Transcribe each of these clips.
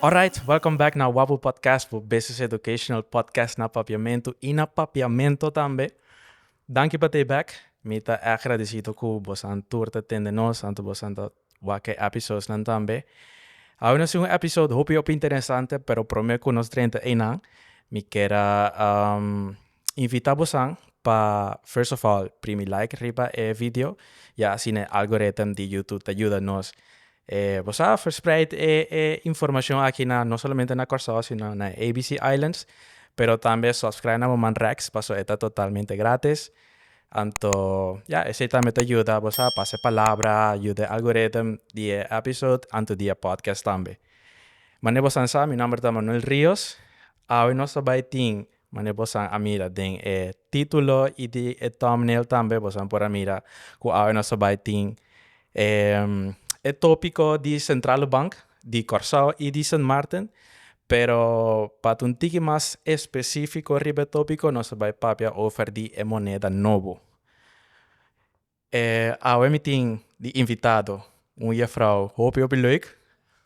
Alright, welcome back na Wabu Podcast, o Business Educational Podcast na papiamento e na papiamento também. Danke por ter back. Mita agradecido ku bosan tour te tende nos, anto bosan to wake episodes nan também. Ahora es un episodio hope op interesante, pero prometo que nos 31 mi quera invitar bosan pa first of all, primi like riba video, ya así el algoritmo de YouTube te ayuda nos bosa verspreid información aquí na, no solamente na Corso, sino na ABC Islands, pero también subscribe na Moman Rex, paso está totalmente gratis. Anto, ya, ese también te ayuda, vos a pase palabra, ayuda algoritmo de episode, anto de podcast también. Mane bosan sa, mi nombre es Manuel Ríos. Hoy nos sabay ting, mane bosan amira den título y de thumbnail también bosan por amira, ku hoy nos sabay ting el tópico de Central Bank, de Corsao y de San Martin, pero para un tiki más específico ribe tópico nos vai papia over di moneda novo. Hoy me ting de invitado, un juffrouw, hoop op leuk.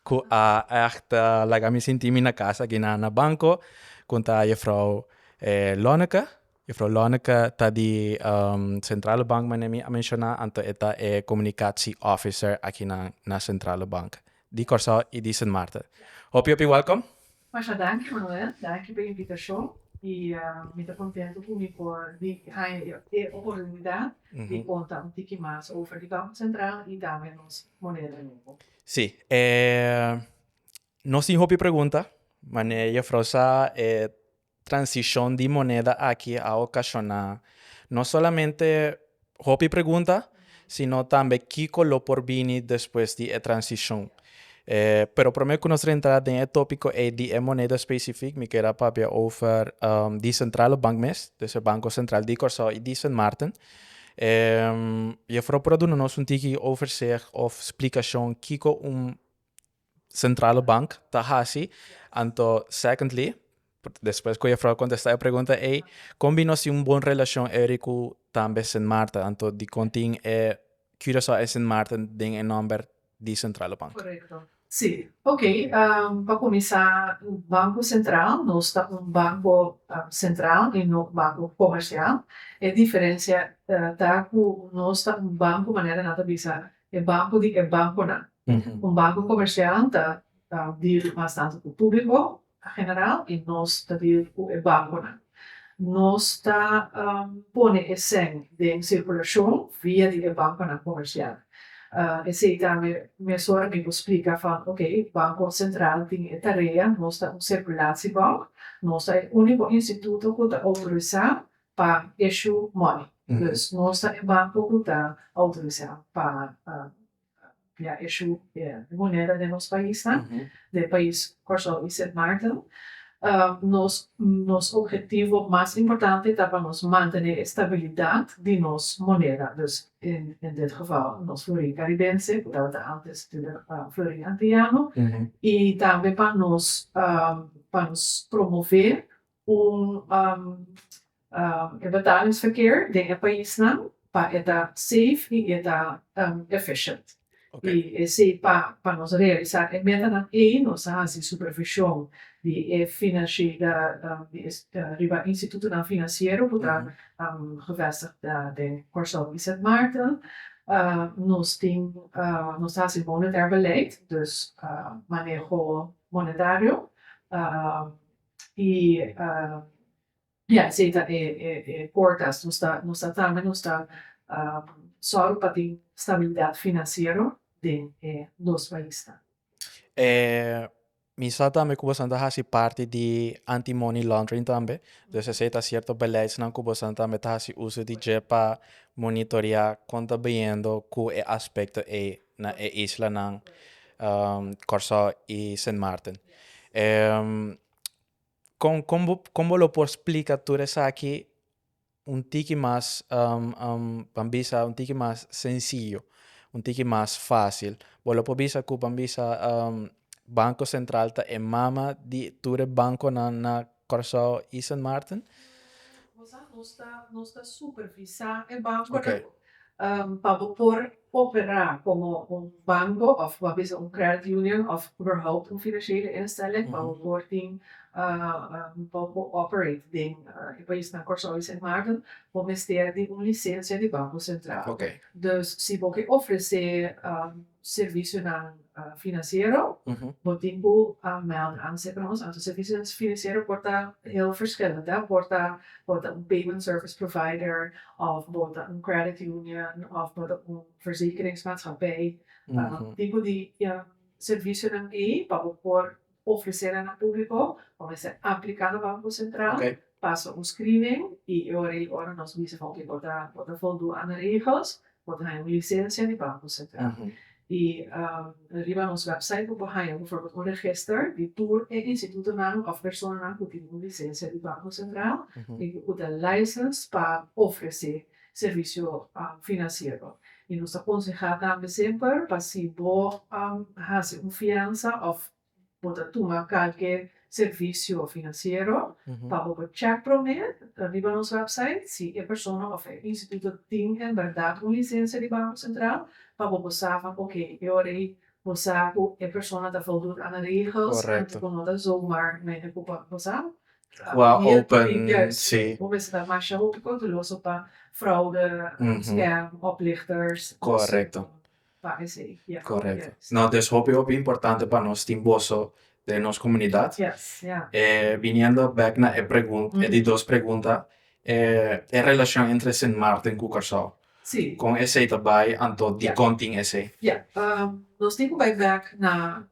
Ku echt laga me senti na casa aqui na banco, com a juffrouw Lonneke. Juffrouw Lonneke ta di Centrale Bank manemi a mencionar, anto eta communicatie officer aqui na Centrale Bank. Di Corsao e di San Martin. Hoop je welcome. Mas já danke, Manuel. Danke pela invitação. E me está contente comigo por a oportunidade de contar um pouquinho mais sobre o Banco Central e também nos moneda novo. Sí. No sin hopi pregunta, mane juffrouw sa transición de moneda aquí a ocasionar no solamente hopi pregunta, sino también kiko lo por vini después de transición. Pero prometo que nos entrar en el tópico de moneda específica, me queda papia over de centrale bankmes, dus het Banco Central de Corsao y de San Martin. Juffrouw produce nos un tiki overzicht of explicación kiko centrale bank tahasi. Anto secondly, después que juffrouw contesta a pregunta, combino si un buon relación eriku tambe San Martin, anto di conting Curaçao e San Martin ding en number di centrale bank. Correto. Sim, ok. Para começar, o Banco Central, nós está um banco central e não banco comercial. A diferença está que nós está um banco, maneira nada bisa, é banco de é banco não. Um banco comercial está dir bastante para o público general e nós está dir é banco não. Nós está pone esse de circulação via de banco não comercial. E se me soor me explica van, oké, Banco Centraal tem tarefa, nós está um circulatiebank, nós é o único instituto que está autorizado para issue money. Dus nós é o banco que está autorizado para issue moneda de nosso país, do país Corsao e Sint Maarten. Nos objetivo mais importante é para nos manter a estabilidade de nossa moneda. Dus in dit geval, nos florin caribense, dat we antes de florin antiano, e também para nos promover betalingsverkeer de het país para estar safe e estar efficient. Okay. E se para nos realizar a meta nós fazemos supervisão de financiële riba instituto financiero que está gevestigd in Corsao en Sint Maarten. Nós fazemos monetair beleid, dus manejo monetário. E aceita portas, nós está só para ter estabilidade financeira de dos países. Misata me kubo santa hasi parte di anti-money laundering tambe. Dus se ta cierto beleid nan kubo santa me hasi uso di jepa monitorear conta bendo ku aspecto na isla nan Corsao y San Martin. Como lo por explica tú aquí un tiki más pambisa, un tiki más sencillo, un tiki más fácil. Lo por bisa ku pambisa Banco Central ta e mama di ture banco na Corsao y San Martin. Nós está supervisar o banco. Okay. para por operar como un banco of wat is een credit union of überhaupt een financiële instelling, para por tem para operate ding in país na Corsol Sint Maarten, voor ministerie die een licentie de Banco Central. Ok. Dus se você oferecer serviço na financeiro, wat tem que melden aan ons aan de serviços financiero wordt heel verschillend. Hè? Wordt een payment service provider of wordt een credit union of wordt een verzekeringsmaatschappij. Tipo die serviço na para por oferecer ao público, como se aplicar no Banco Central, passa uma screening e agora nós dizemos que pode voldoen aan de regels, pode ter uma licença no Banco Central. E arriba nosso website, we hebben bijvoorbeeld een register die tour en instituten of personen die hebben een licença do Banco Central e que tem licença para oferecer serviço financeiro. E nós aconselhamos também sempre para se você fazer confiança of pode tomar qualquer serviço financeiro, para o check prometer, arriba no nosso website, se a pessoa ou o instituto tem em verdade uma licença de Banco Central, para você saber, ok, eu orei, você sabe, a pessoa está voltando às regras, então não dá zomaar mee gekoppeld, você sabe? Qua open, sim. Hoe is dat? Maar je hoopt controleloos op fraude, scam, oplichters. Correcto. Yeah. Correcto. Yes. No, dus hoop importante para nós timboso de nossa comunidade. Yes, yeah. Viniendo back na die dos preguntas, relação entre Sint Maarten e Curaçao. Sim. Com esse também, anto de continha esse. Ja, nós temos que back na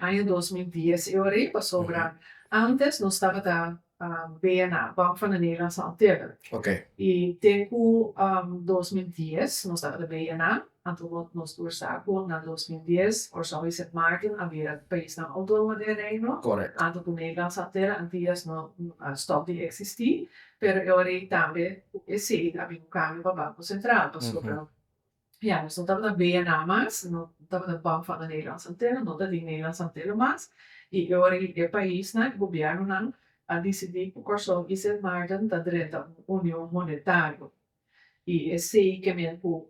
ano 2010, eu orei para sobrar. Antes nós estava da BNA, Banco van de Nederlandse Antillen. Ok. E tempo 2010, nós estava da BNA, então nós doorzaken na 2010, or zou is het Maarten, en weer het país na autonoma de reino. Correct. Anto de Nederlandse Antillen, en die is no stop die existie. Pero eu orei também, esse, havia um caminho para o Banco Central, para sobrar. Ja, dus não estava da BNA mais, não estava da Banco van de Nederlandse Antillen, não da die Nederlandse Antillen mais. E eu orei o país, né, o governo, né, a decidir que o Curaçao e Sint Maarten está dentro da União Monetária. E esse que é o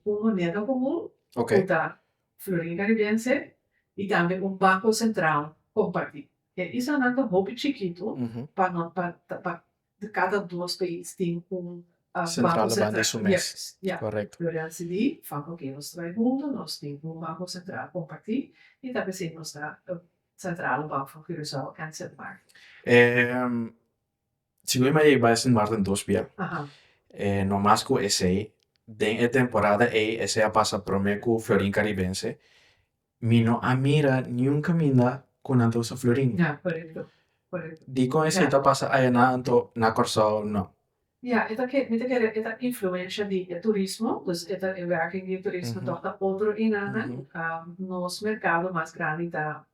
moneda comum, Ok. da Florinha Caribense, e também Banco Central compartido. E isso é um pouco chiquito, para cada dois países tem Centrale Banco Bank Central. mês. Ja. Correcto. Door de decidir, van oké, nós twee juntos, nós temos Banco Central compartido, e também temos a Centrale Bank van Curaçao en Sint Maarten. Sigo me vai Sint Maarten 2 pia. Aha. No mais que esse, den temporada esse passa promeco Florin Caribense. Mino a mira nenhum caminho com antosa Florin. Ja, correcto. Dico esse passa aí na Curaçao não. Ja, het is influenza di turismo, dus het is werking di turismo toch da outro inana, nos mercado mais grande da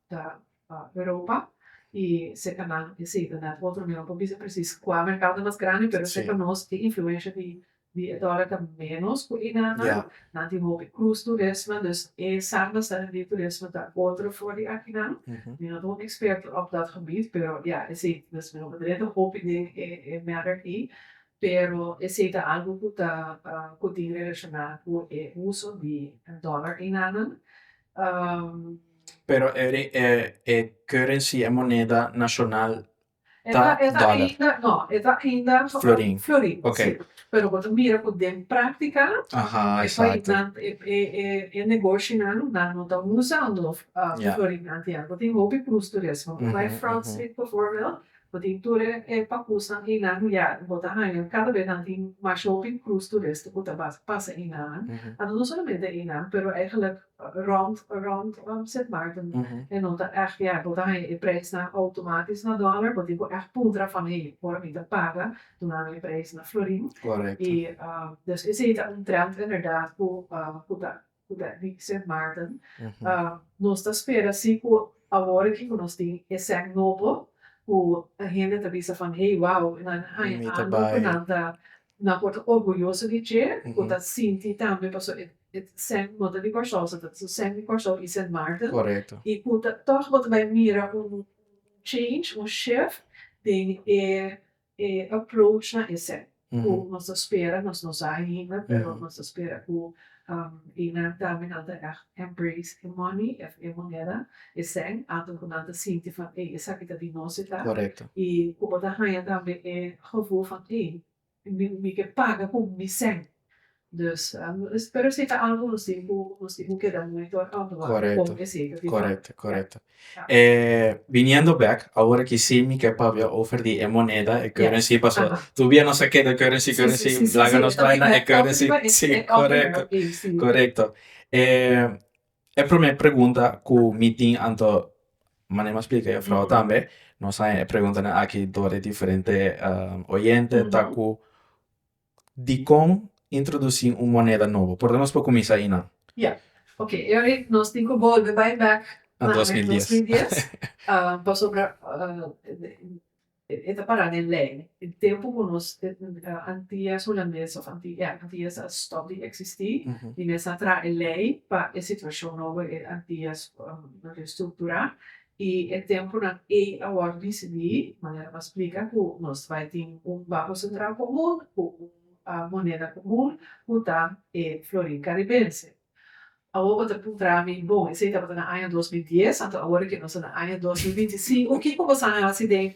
Europa. E se canal esse da outro não pode precis qua mercado mais grande, pero se nós de influenza di dólar tá menos com inana, não tem muito cruise turismo, dus sabe de turismo da outro voor die akina. Ik ben niet expert op dat gebied, pero ja, esse dus meu bedrijf hoop ik merk ik. Pero esse é algo que tem relacionado com o uso de dólar inana. Pero currency é moneda nacional ainda Florin. Ok. Sim. Pero quando mira por dentro prática, exato. É negócio não está usando Florin antigo. Tem hobby plus turismo. Bij France Street bijvoorbeeld. Want die toeren pakus ng inan, ja, bota hanggang cada vez natin mas shopping cruise toeristen kung pasa inan. Ano não solamente inan, pero eigenlijk rond Sint Maarten. En dan echt, ja, bota hanggang prijs na automatisch na dollar, want ik wil echt puntra van hey, voor me te paga, toen aan de prijs na Florin. Correct. Dus is het een trend inderdaad, hoe dat die Sint Maarten. Nós tá espera assim, agora que nós tem esse novo, a gente tá vista van, hey, wow, en dan ga je aan, dan wordt orgulhoso de je, want dat zien die também passou, het zijn moda de Curaçao, dat ze zijn de Curaçao in Sint Maarten. Correcto. E toch wat wij mira change, shift, den approach na esse. Nós espera, nós não ainda, pero nós espera que ina também nada embrace the money, a moneda, e sem, ato que nada sinto van, essa aqui de nós está, Correcto. e como da rainha também é gevoel van, me que paga com me sem. Dus, pero sí está algo, no sé, que da muito a Correcto. como esse, que Correcto. Viniendo back, ahora que sí, mi que pavia over die moneda, e currency pasó. Tu bien no sé qué de currency, blaga nos vaina, e currency. Sí, correcto. A primeira pergunta que o meeting anto manema explica eu frau também, nós aí pergunta aqui dois diferentes oyentes, tá ku de como introduzir uma moneda nova. Podemos para começar aí, não? Ok, nós temos que voltar back A 2010. Passou para esta parada em lei. O tempo que nós antigas holandês of antigas stop de existir, e nessa tra lei para a situação nova antigas reestruturar. E o tempo na agora decidir, maneira para explicar que nós vai ter banco central comum, a moneda comum, que tá florim caribense. Agora para mim, bom, esse estava na ano 2010, então agora que nós estamos na ano 2025, o que vamos fazer assim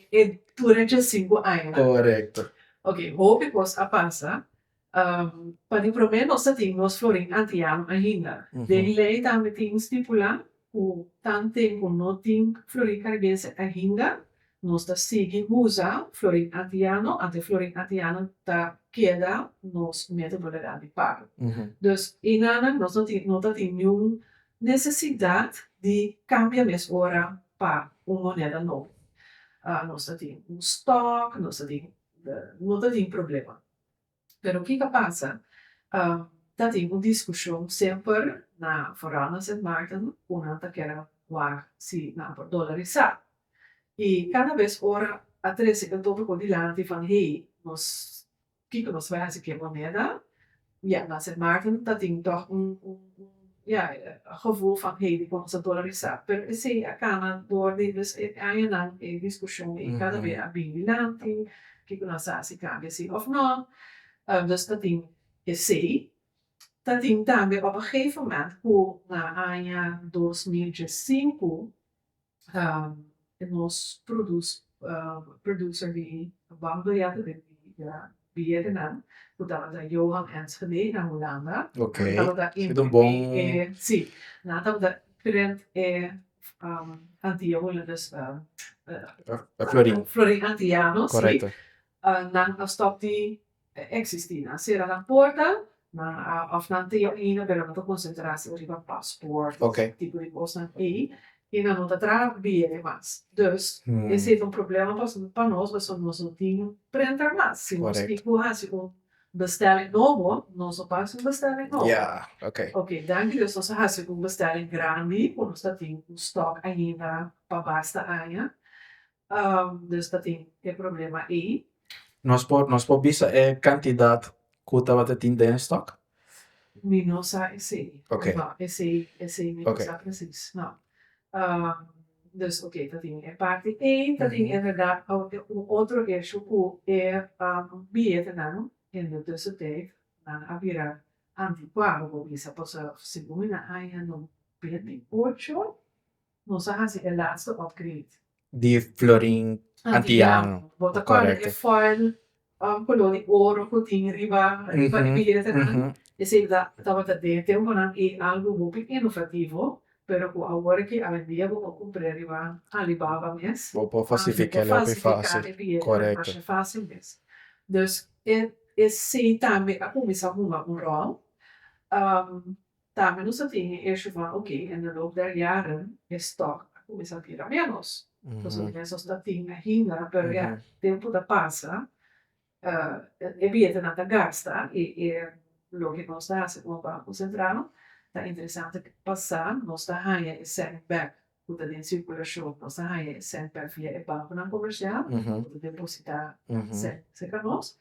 durante 5 anos? Correto. Ok, hope que a passa, para pelo menos temos florim antiano ainda. De lei também tem estipular o tanto tempo não tem florim caribense ainda, nós está seguindo usar florim antiano, ante florim antiano está queda nos metodologia de pago. Dus inana nós não temos nenhuma necessidade de cambiar mesmo hora para uma moneda nova. Nós temos estoque, nós não temos problema. Pero o que passa? Dat tem uma discussão sempre na foranas en markten, onanta que era waar se na dolarizar. E cada vez ora a trece que dobro com dilante van hey, nós que nós vai fazer que moneda? Ja, na en markten dat tem toch gevoel van hey, die kon ze dolarizar. Pero esse a cana door die dus aan een discussie e cada vez a bilante que nós se cambia se of não. Dus dat tem esse. Dat tem também op een gegeven moment hoe na ano 2005 nós producer de bankbiljetten de Vietnam, que estava Johan Enschede na Holanda. Ok. Dat um bom. Sim, nadat dat current anti-Hollanders florim antiano, Correcto. dan stop die existir. Será na porta, of na ina per una concentratie riva paspoort, tipo de coisa e na nota tra bem mais. Dus, esse é problema para nós, mas nós não tínhamos printer mais. Se nós tínhamos bestelling novo, nós só passamos bestelling novo. Ok, dank dus nós fazemos bestelling grande, quando nós temos stock ainda para basta aia. Dus dat tem problema aí. Nós podemos ver a quantidade que estava tendo em stock? Minosa esse. Ok. No, esse minosa precies. Nou. Dus oké, dat ding é parte 1, dat ding é verdade. Outro eixo que é Vietnam, en de tussentijd, na avira antiquado, que se possa seguir na área no 28, nós fazemos o laatste upgrade. De florim antiano. Bota quando é foil, coloni ouro, que tinha riba Vietnam. E se estava dentro, é algo muito inovativo. Pero agora que a dia vou comprar riba Alibaba mesmo. Vou falsificar ele fácil. Correto. É fácil mesmo. Dus esse também a começar a arrumar rol. Também nós temos eixo van, ok, en de loop der jaren is toch começar a tirar menos. Dus os menos dat tinha ainda, pero ja, tempo da passa, Vietnam da gasta e lo que nós dá se com banco central. Tá interessante passar, nós da raia e sendback, o da den circulação, nós da raia e sendback via o banco não comercial, o depositar se canos.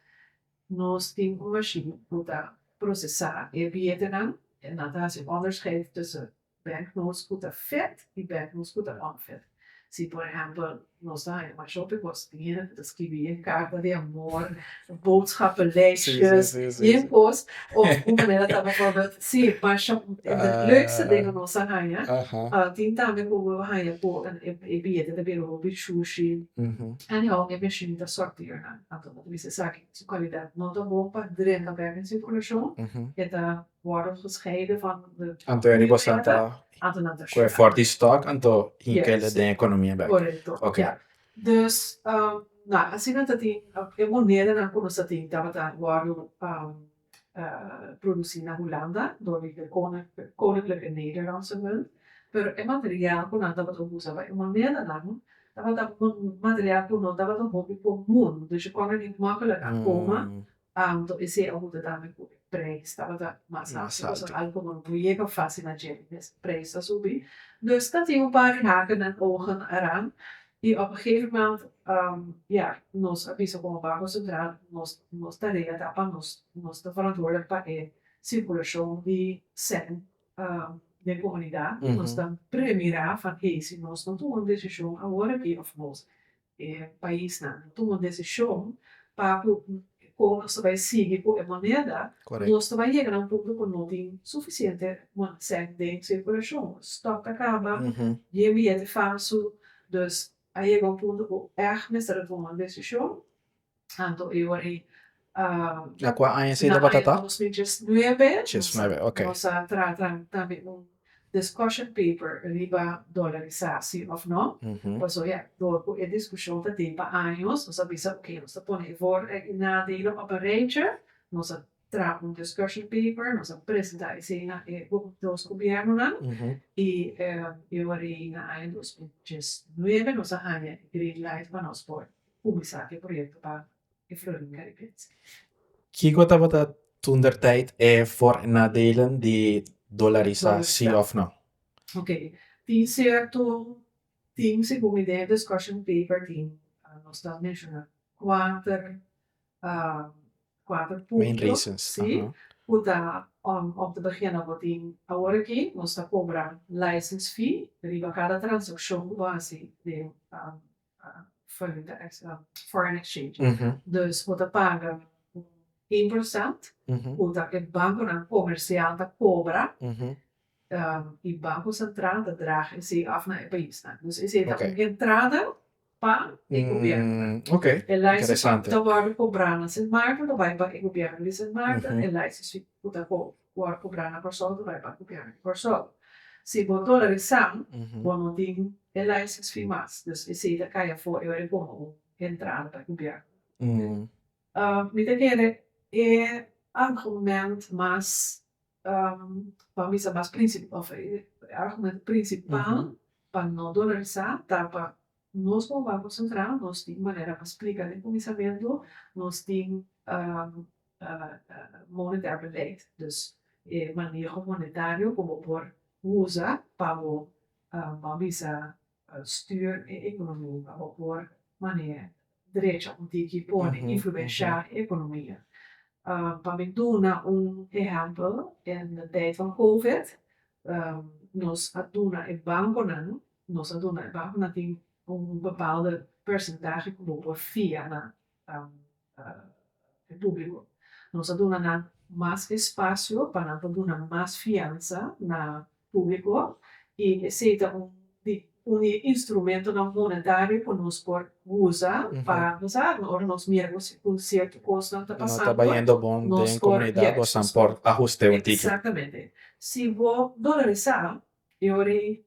Nós temos uma machine que tá processar e Vietnam, en dat is een onderscheid tussen banknotes que tá vet e banknotes que tá onvet. Se, por exemplo, nós saímos uma shopping cozinha, escrevia carta de amor, boodschappenlijstjes, sim. impôs, of uma maneira estava falando, sim, mas de leukste dingen nós saímos, tem também como saímos com e bilhete de biro, sushi, en ja, jag vill inte sortera att vi ska säkert till kvalitet. Maar dan ook wat drinken bij een circulatie. Het worden gescheiden van de Anto é bastante com forte estoque, anto hinkele de economia back. Correcto. Okay. Ja. Dus, nou, als je dat in moneda na kunnen zetten, dat we worden produceren in Hollanda door de koninklijke Nederlandse munt. Maar het materiaal kon dat we usava in moneda na, dat we dat materiaal kon dat we dat hobby comum. Dus je kon er niet makkelijk aan komen. Então, esse é o que dá me prijs, dat we dat massaal algo maar boeiende fascinatie is, prijs dat subir. Dus dat hij een paar haken en ogen eraan. Die op een gegeven moment, nos aviso como Banco Central, nos tarea etapa, nos de verantwoordelijk para circulação de sen de comunidade, nos dan premirar van, hey, se nós não tomamos decisão agora aqui, of nós, país não tomamos decisão para como nós vai seguir com a moneda, nós vai chegar a um ponto que não tem suficiente sen de circulação. Stock acaba, je bilhete falso, dus aí chega um ponto que necessário tomar decisão. Então, eu aí Na qual ano você estava tratando? 2019, ok. Nós tratamos também discussion paper riba dolarização of não. Pues door a discussão de tempo anos, nós sabemos que nós põe voor nadelen op een rijtje, nós tratamos discussion paper, nós apresentamos isso na dos governos e eu aí na ano 2019 nós ganha green light para nós por começar o projeto para o Florian Caribe. Kiko estava toen tijd voor nadelen die dolarizatie of não? Ok. Tem certo, tem segundo ideia discussion paper, tem nós estamos mencionando quatro pontos. Main reasons. Sim. Puta, om te beginnen wat in agora aqui, nós está cobrando license fee, riba cada transação base de foreign exchange. Dus wat paga 1%, puta, o banco não comercial da cobra, e Banco Central da draag esse af naar het país. Dus is het een entrada para o governo. Ok, interessante. Então, vai cobrar na marca, então vai para o governo de marca, e lá se puta vai cobrar na pessoa, vai para o governo de pessoa. Se você dolarizar, você não tem a license fee mais. Dus esse da caia for eu como entrada para o governo. Me daquele é argument mais para mim é mais principal, argumento principal para não dolarizar, tá para nós como Banco Central, nós temos maneira para explicar o conhecimento, nós temos monetário beleid, dus manejo monetário como por usar para bisa stuur a economie, para por maneira direita que pode influenciar a economia. Para me dar exemplo, in de tijd van COVID, nós aduna e banco não, nós aduna e banco não tem bepaalde percentage por via na público. Nós aduna na mais espaço para aduna mais fiança na público e aceita instrumento não monetário que nós podemos usar para usar, ou nós miramos com certo custo não está passando. Não está indo bom de comunidade, ou são por ajuste um ticket. Exatamente. Se vou dolarizar, eu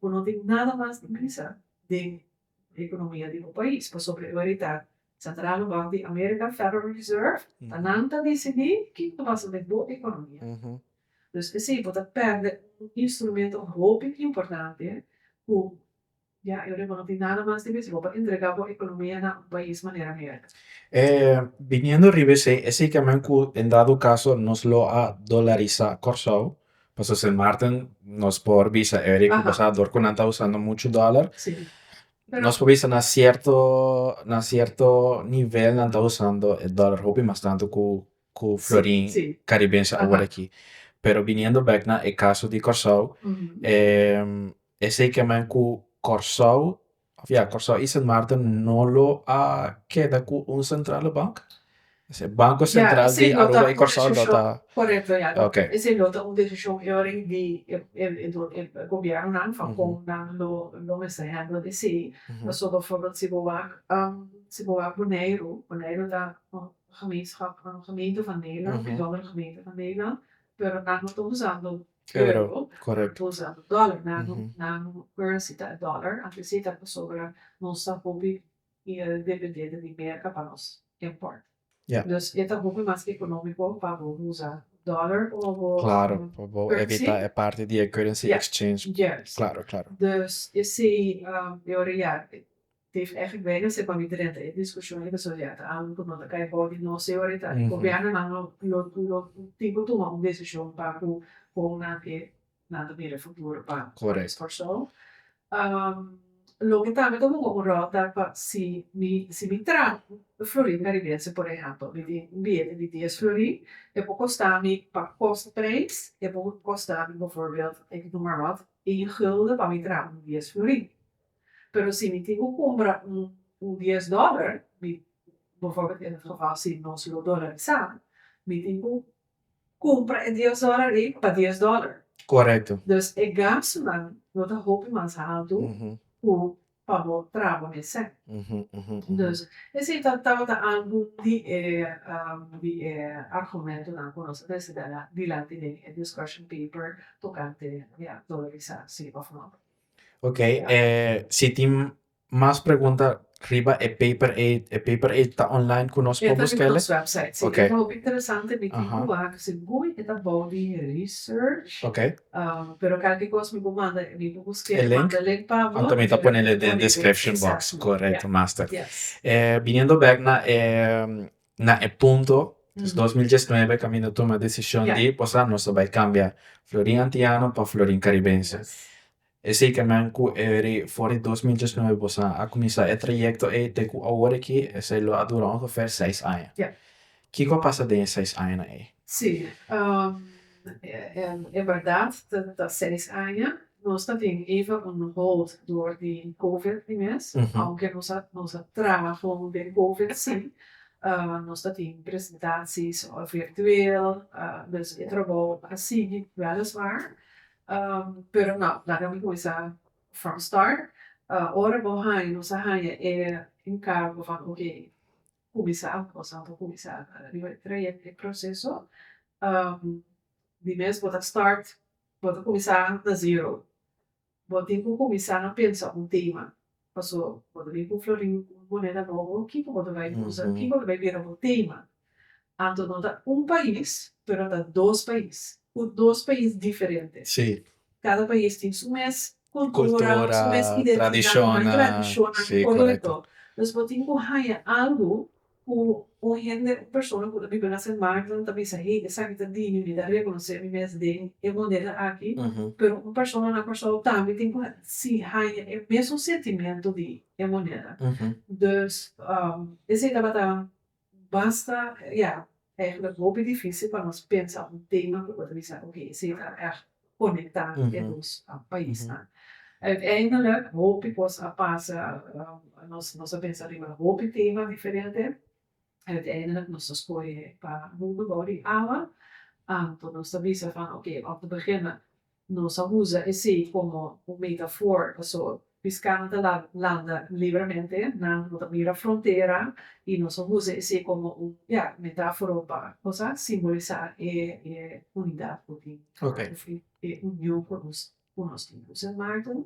não tenho nada mais de pensar de economia do país, por sobre a verdade. Central Bank da América, Federal Reserve, não está decidindo que vai fazer boa economia. Dus se você perde instrumento muito importante, eu não tenho nada mais de pensar para entregar a economia na país maneira América. Viniendo rivese, esse que em dado caso nos lo a dolarizar Corsau, pues en Martin nos por visa Eric pasador con anda usando mucho dólar. Sí. Nos por visa na cierto nivel anda usando el dólar hobby más tanto cu florin caribense ahora aqui. Pero viniendo back na el caso de Corsau, esse que cu Corsau Of ja, Corso e Sint Maarten não lo queda com centrale bank? Ese Banco Ja, Central esse de Aruba lota e uma Corso decisão, lota. correto, ja, Ok. esse lota uma decisão euring die el gobierno nan van Mhm. nan lo mensen handelen de zie. Mhm. Zo bijvoorbeeld Siboak Bonaire daar een gemeente van Nederland, Mhm. bijzondere gemeente van Nederland, pero nan het usando Euro, euro, correcto. usando dollar, Mhm. nan currency ta dollar, antes se ta sobre nossa hobby e dependendo de merca para nós import. Ja, Dus je hebt ook mais econômico para usar dólar ou claro, vou evitar currency. a parte de currency Ja, exchange. juist. Claro, claro. Dus je ziet, ja, het heeft eigenlijk weinig se para direta e discussione che sono dieta anche con la kai poi non se ora il Mhm. governo hanno lo tipo tu ma un decision para con anche nada per il futuro para Correct. for so. Lo che también como un rota pa si mi tra Florida Caribense por ejemplo, die die is Florida e può costarmi pa kostprijs e può costarmi bijvoorbeeld, ik noem maar wat, 1 gulden para mi tra un 10 Florida. Pero si mi tengo compra un $10, bijvoorbeeld in het geval si non se lo dollarizar, mi tengo compra en $10 e pa $10. Correcto. Dus ik gasto dan, wat de hoop in ons haalt, Mhm. hoe pabo trabo nesse. Mhm. Mhm. Dus esse tratava algo di argomento na conoscenza adesso di lati di discussion paper tocante dollarizzazione of no. Ok, si tem mais pergunta riba e paper 8 está online conosco E para anche buscar nos website, sì. Ok. È molto interessante perché Aha. tu anche se vuoi e da body research, Ok. però qualche cosa mi manda, mi busca El link? manda il link pa Também está pondo ele na description box. Correto, master. Yes. Viniendo back na e punto, Mhm. 2019 caminho toma a decisão Yeah. de, pues, nosso vai cambiar Florin Antiano para Florin Caribense. Yes. Esse que man ku voor 2019 was a começar o trajecto e te ku agora que esse lo dura ongeveer 6 anos. Ja. Que passa de 6 anos aí? Sì, in verdad, dat 6 años nos tienen even on hold door die COVID-dinges. Mhm. Aunque nos trabajo de COVID, sí. Nos tienen presentaties virtueel, dus ik trovo assim, weliswaar. Pero no, laten we começar from start. Ora vou gaan, nos gaan in cargo van, oké, começar, possamos começar o trajecto, o processo. Die mensen wat start, wat começar da zero. Wat tem que começar a pensar um tema. Passou, quando vem com Florim, moneda nova, o que você vai usar, o que você vai virar um tema. Então, não dá país, pero dá 2 países. Dois países diferentes. Sim. Cada país tem sua cultura, sua identidade, tradição. tradição, Sim, tudo correto. Então, você tem que ganhar algo o gente, persona que vive na Sint Maarten, também sabe, sabe que tem unidade, reconhecer a mesma de maneira aqui, pero uma pessoa na pessoa também tem que se ganhar o mesmo sentimento de maneira. Dus, esse é basta, ja, eigenlijk ook difícil para nós pensar um tema que we zeggen, oké, esse está echt conectado in ons país. Uiteindelijk hoop ik was a passa, nós pensaremos een hoop tema diferente. Uiteindelijk nós escolhe para mundo body aula. Então nós avisa van, oké, op te beginnen, nós usa esse como metafoor, so piscando de landen livremente, na mira fronteira, e nós usa esse como metáfora para simbolizar a unidade política, e união por os tipos de Maarten,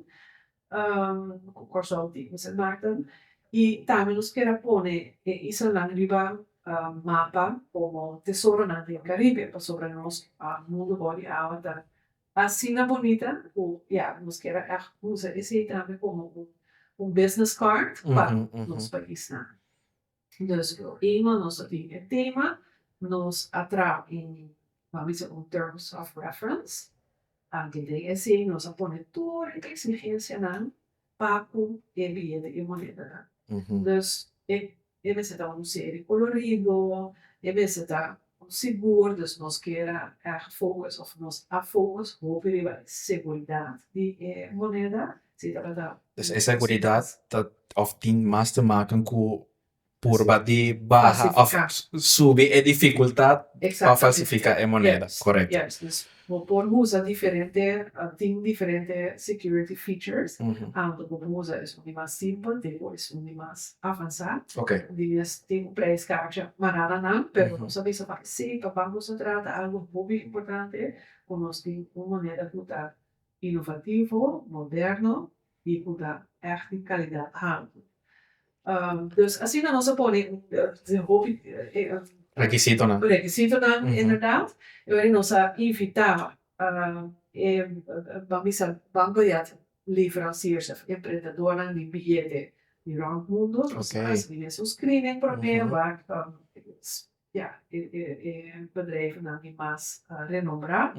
corso tipos de Maarten, e também nos quer pôr isso lá riba mapa como tesouro na Caribe, sobre nós mundo body out. Assina bonita, nos quer usa esse também como business card para nos país. Dus eenmaal nos tem tema, nos atrai em, vamos dizer, terms of reference. Que esse nos põe toda a exigência na papo e bilhete e moneda. Dus esse está série colorido, esse está seguro, dus nós queremos focus of nós a focus over a seguridade de moneda Sim, tá verdade. Dus é seguridade of tem mais te maken com por bater barra of subir a dificuldade para falsificar a moneda, correto? Yes, dus we usa diferente, tem diferente security features. Anto we usa é um mais simples, depois um mais avançado. Ok. Dias tem um prijskaartje, maar nada não, pero não sabe se vai ser, para Banco Central é algo muito importante, nós temos uma moneda que está inovativo, moderno e que está echt de qualidade alta. Dus assim na nossa pone Requisito, né? requisito dan inderdaad. Waarin ons invitava vamos bancoiat leveranciers of empreendedoren die biljetten die rond het mundo. Dus als we een screening proberen waar bedrijven dan die mas renombrar.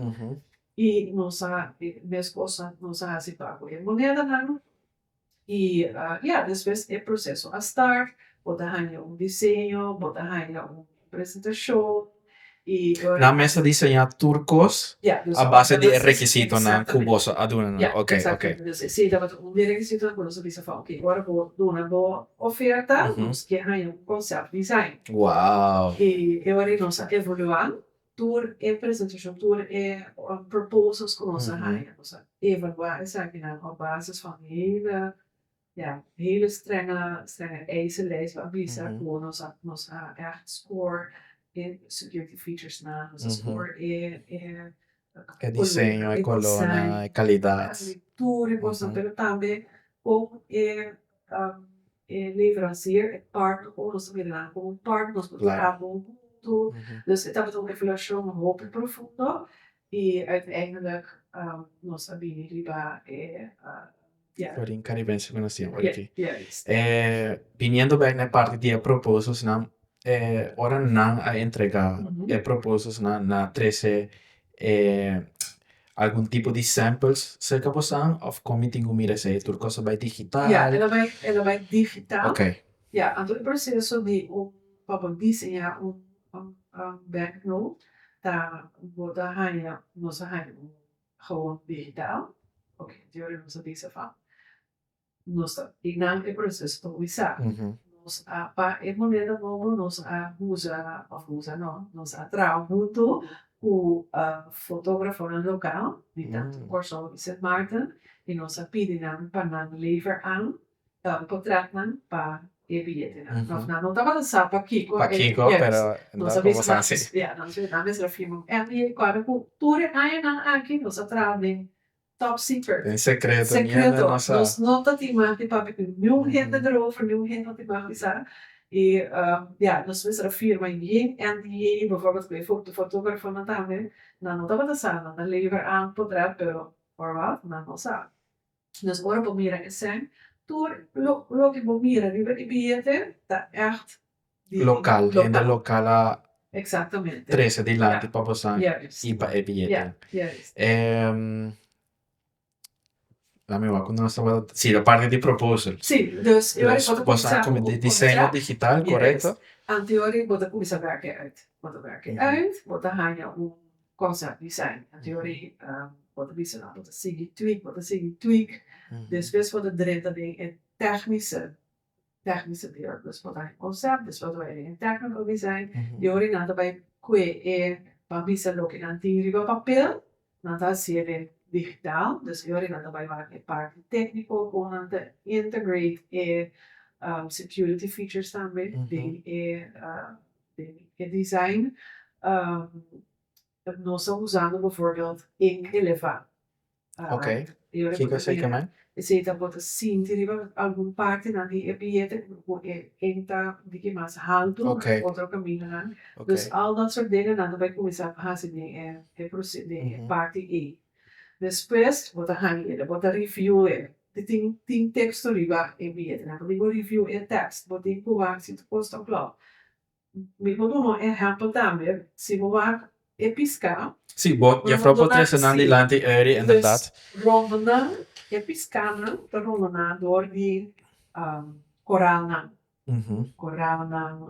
E nossa minha esposa nos hace pago em moneda não. E depois é processo a start, botar desenho, botar apresentação. E na mesa desenhar turcos a base de requisito na cubosa aduna. Ok. Dus zie dat we requisito na cubosa bisa van oké, agora vou dar uma boa oferta, nós que há concept design. Wow. E agora nós evoluando. Door presentatie, door proposals que nós evaluar op basis van hele strenge eisenlijst waar we gewoon ons echt score in security features na, ons score in desenho, colonna, qualidade. Tudo pero também como leverancier, partner, nós miramos como partner, nós trabalhamos. Dus het hebben we een evaluatie hopelijk profundo e uiteindelijk nós habiliba Por incaribense que nós temos aqui. Viniendo bem na parte de propósitos, ora não a entregar propósitos na 13 algum tipo de samples cerca posan of como tem que mirar se turcosa vai digital. Ela vai digital. Ok. Então o processo de para desenhar banknote, daar nós gewoon digitaal. Oké, teorie nós deze van. Nós innan o processo de usar. Nós para moneda novo nós usa nós atrás muito o fotógrafo local, die tanto por so Sint Maarten, e nós pedem para lever aan, portretten para biljetten. Não estava a saber para Kiko, pero não sabia se não mesmo firma. E agora cultura aqui nós atrás top secret. Em secreto. Nós não temos de papel, nenhum gente erover, nenhum gente de bagage. E nós mesmo a firma em NDA, bijvoorbeeld de fotógrafo van também, não estava a saber, não lever aan portret, pero por wat, não sabe. Dus agora para mim é assim. Lo que vou mirar de bilhete está echt local, in de lokale exatamente 13 di lati para você ir para o bilhete. La mia quando nós estava sì, la parte di proposal. Sì, dus eu acho que como de desenho digital, correto? Anteori bota começa a werken uit. Bota werken uit, bota hanya concept design. Anteori bota bisa bota sigi tweak. Dus best wat de drenta ding in technische deel. Dus wat een concept, dus wat wij in technical design. Teori nada bij que para bisa lo que antigo papel, nada serie digital. Dus teori nada bij waar een paar technical componenten integrate security features também de design. Nós estamos usando bijvoorbeeld Ink Eleva. Ok. Fica sei também. Se dat wordt zien, die algum parte na die biljetten, enta die que mais alto, outro caminho, dus al dat soort dingen, dan bij começar a fazer de parte E. Depois, bota hangen, bota review tem texto riba em bilhete, né? Digo review é text, bota em pular se tu posta claro. Me conta um exemplo também, se você piscar. Sì, je proprio interessante lanti eri inderdaad. Ronden piscando, ronden door die koralen,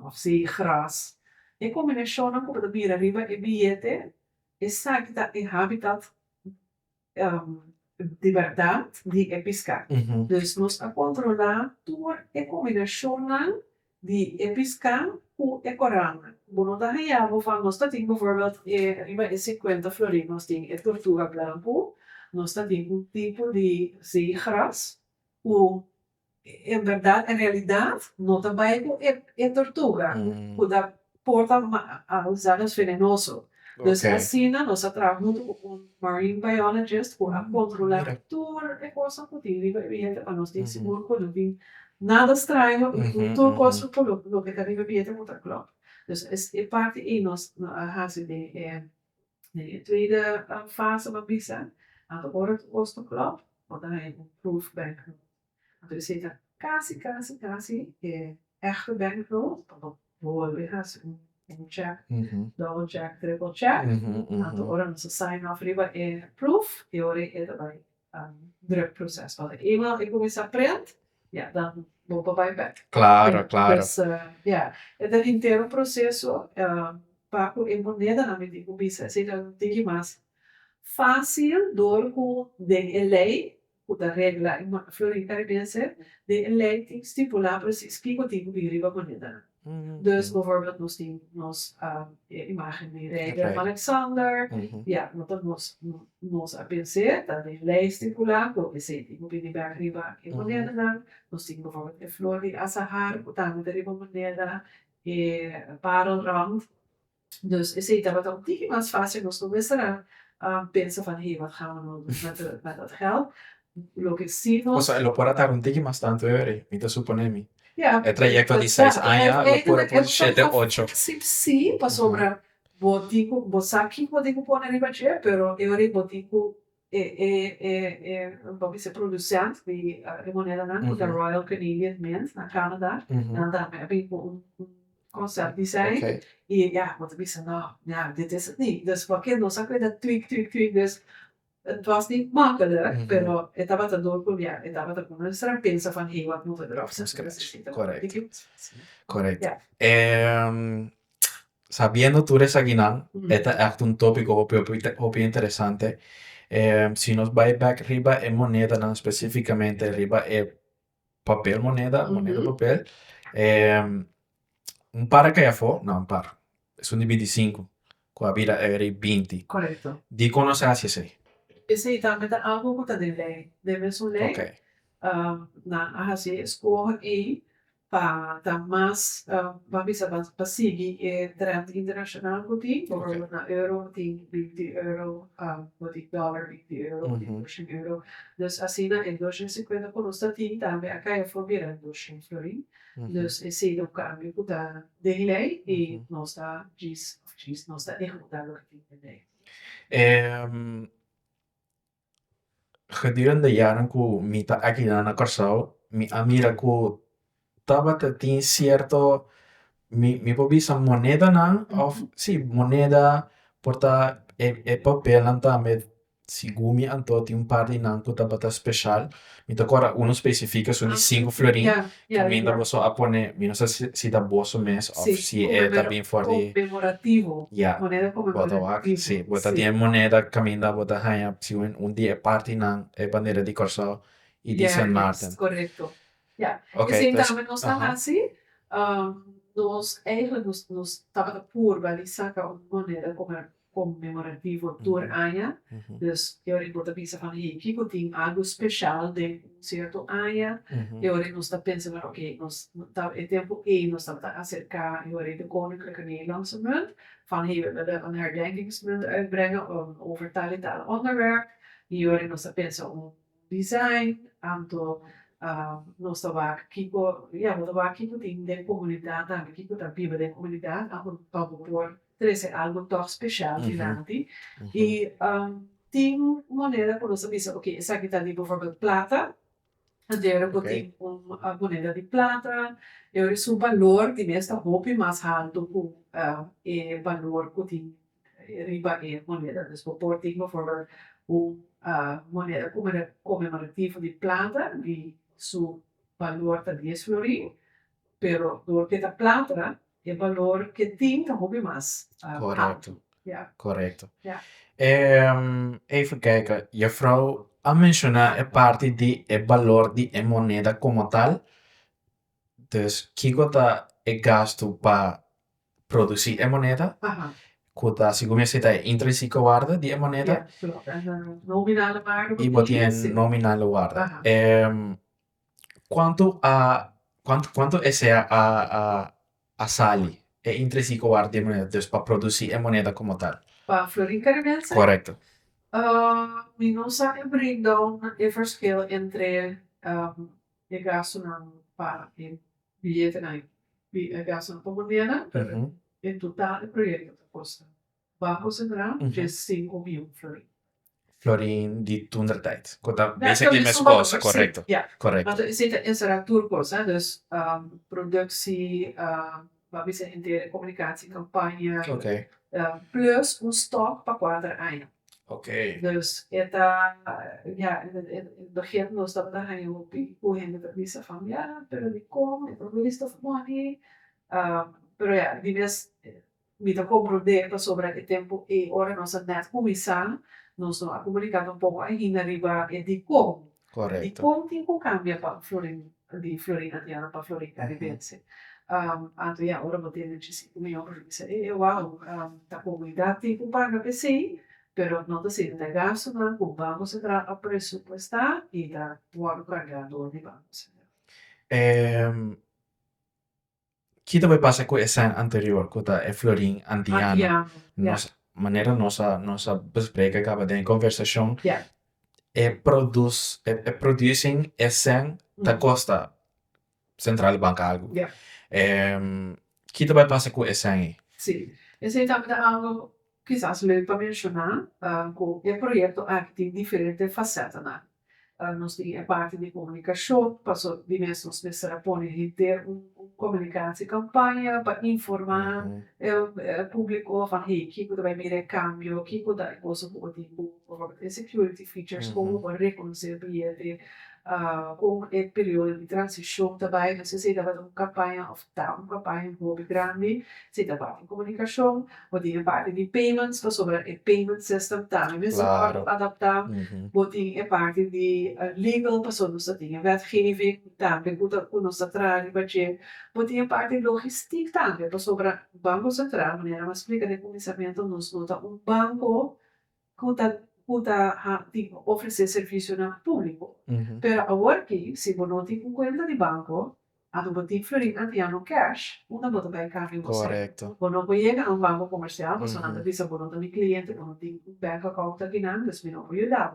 of zeegras. In combinatie met de bieren riba e bilhete, e sabe dat e habitat de verdade de episcar. Dus nós a controlar toda a combinação de episcar com a corona. Bueno, daí van nós tem bijvoorbeeld riba 50 florin, nós tem tortuga branco, nós tem tipo de zeegras, o em verdade, em realidade, não também é tortuga, que porta aos venenoso. Dus assim, nós trabalhamos com marine biologist para controlar toda a coisa que tem para nós ter seguro que não tem nada estranho, tudo coisa que não que tem bebida muito claro. Dus é parte e nós fazemos de tweede fase van visa aan de orde kosten klopt, want dan heb je een proefbank. Want er zit kasi echte banknoot, dan voorliggen een check, double check, triple check. Aan de orde ze sign off riba proof, e ora é também drukproces. Want eenmaal ik kom eens print, ja, dan lopen wij back. Claro. Dus ja, het is inteiro processo. Pago em moneda na medida que bisa seja tem mais fácil door com de lei da regra em florin caribense de lei tem estipular precies que tipo de riba moneda. Dus bijvoorbeeld nos imagem de regra Alexander, ja, nos a pensar da de lei estipular que esse tipo de riba em moneda, nos tem bijvoorbeeld de flor de Azahar, que também de riba moneda, parelrand. Dus is het wat ook niet maar fácil nós começar a pensar van hey, wat gaan we nou doen met dat geld? Lo que sí nos... O sea, lo puedo atar un tiki más tanto, mi te suponemi. Ja. El trayecto de 6 años lo puedo por 7, 8. Sí, para sobra botico, bosaki botico pone arriba c'è, pero ora botico wat is de producent die moneda da Royal Canadian Mint na Canada. En daarmee heb ik een concept die zei, ja, want we zeiden, nou, ja, dit is het niet. Dus wat kinderen zagen dat tweak. Dus het was niet makkelijk, pero estaba te door, ja, estaba te comenzar a pensar van, hey, wat moeten we erop zetten? Correcto. Sabiendo tú eres Aguinán, este es un tópico obvio interesante. Si nos va back arriba en moneda, no específicamente arriba papel moneda papel. Un par que ya fue, no, un par. Es un 25. Com a vida era 20. Correcto. Di conoce hacia ese. Esse também é algo que tem lei. Deve ser lei. Ok. Na assim, escolhe e para mais, para seguir trend internacional que tem, bijvoorbeeld na euro, tem 20 euro, wat ik dollar, 20 euro, wat ik Russian euro. Dus assim, em 250 conosco tem também, a caia foi virando Russian florin. Dus esse é o câmbio da lei e nós diz nós derrotando aqui de lei. Gedurende de jaren que mi ta aquí na Corsao, mi amira que tava tem cierto mi pobisa moneda na of sì moneda porta papel também sigumi anto ti un par di nanco tabata special mi tocora uno specifica sono 5 florin mi da posso a pone mi non so si da bosso mes of si è también fuori commemorativo moneda commemorativa sì bota tiene moneda caminda bota haya si un dia party nan e bandera di Corsao e di San Martin corretto ja okay, dus também nós estamos assim nós eigenlijk nós estava por balizar com moneda commemorativo door Anja. Dus eu importa pensa van hey, Kiko tem algo special de um certo Anja. Eu nós está pensando, ok, nós tá é tempo nós está acercar eu de Koninklijke Nederlandse munt. Van hey, we willen een herdenkingsmunt uitbrengen over taal en taal onderwerp. Eu nós está pensando design, aantal nós estava Kiko, Kiko tem de comunidade, Kiko tá viva de comunidade, para por trazer algo tão especial finalmente. E tem moneda que nós sabemos, ok, essa aqui está de, bijvoorbeeld, plata. Então, tem uma moneda de plata. Eu o valor de nesta roupa mais alto que o valor que tem riba e moneda. Então, tem, bijvoorbeeld, moneda comemorativa de plata, de seu valor está 10 florin, pero porque a plata é valor que tem een hobby mais. Correcto. Ja. Correcto. Ja. Even kijken. Je vrouw a mencionar é parte de é valor de é moneda como tal. Então, que gota é gasto para produzir é moneda, Aha, gota se como se é intrínseco waarde de é moneda ja, klopt. En de nominale waarde e wat botem die a is. nominal waarde. Aha. Quanto esse a sali é intrínseco waarde de moneda, então para produzir é moneda como tal. Para florin canadense, Correto. mi non sa il breakdown e verschil entre je gasto para il biglietto gasto per moneda, Uhum. in totale il progetto costa. Banco Central, Uhum. c'è 5.000 florin. Florin de toentertijd. Gota Ja, basically dat mes is wat cost, anders, correcto. ja. Correcto. Want er zitten infrastructuurkosten, hè, dus productie, wat we zeggen, de communicatiecampagne, Ok. plus een stok per quadra. Ok. Dus ja, in het begin was dat dan hij op hoe hij de visa van ja, pero die kom, ik probeer of money. Pero ja, die mes me tocou prender sobre o tempo e ora nossa net começar, nós não a comunicar um pouco ainda arriba e di como. Di Correcto. como tem que cambia para Florin, di Florin Andiana para Florin Caribense. Anto ja, ora vou ter de 5 milhões por isso. E uau, a comunidade tem que pagar PC. Pero não te sientes de gasto, não, o Banco Central a presupuestar e dar o cargador de Banco Central. Kita vai passa com essa anterior, gota é Florin antiano. Andiamo, ja. Nossa maneira nossa bespreken acaba de conversação Ja. é producing essa da costa central banca algo. Ja. Kita vai passa com essa aí. Sì, e se também algo quizás leuk para mencionar, com o projeto aqui tem diferentes facetas, né? Nós temos a parte de comunicação, passou de mês nós precisamos pôr em ter comunicação campanha para informar o público van hey, que vai mirar cambio, que vai posso ter security features, como para reconhecer bilhete, com o período de transição também, não sei se vai uma campanha of uma campanha muito grande, se da parte de comunicação, ou tem a parte de payments, para sobre o payment system também, mesmo Claro. adaptar. Boting a parte de legal, passou nos tinha wetgeving, também quando nos atrás, boting a parte de logistiek também, passou para o Banco Central, maneira mais explica de começamento, nos nota banco que oferecer serviço no público. Pero agora que, se você não tem conta de banco, a tu botin florin antiano cash, uma bota bem cambio você. Correcto. Quando você chega a banco comercial, você não avisa você tem cliente, você tem bank account aqui não, dus não pode dar.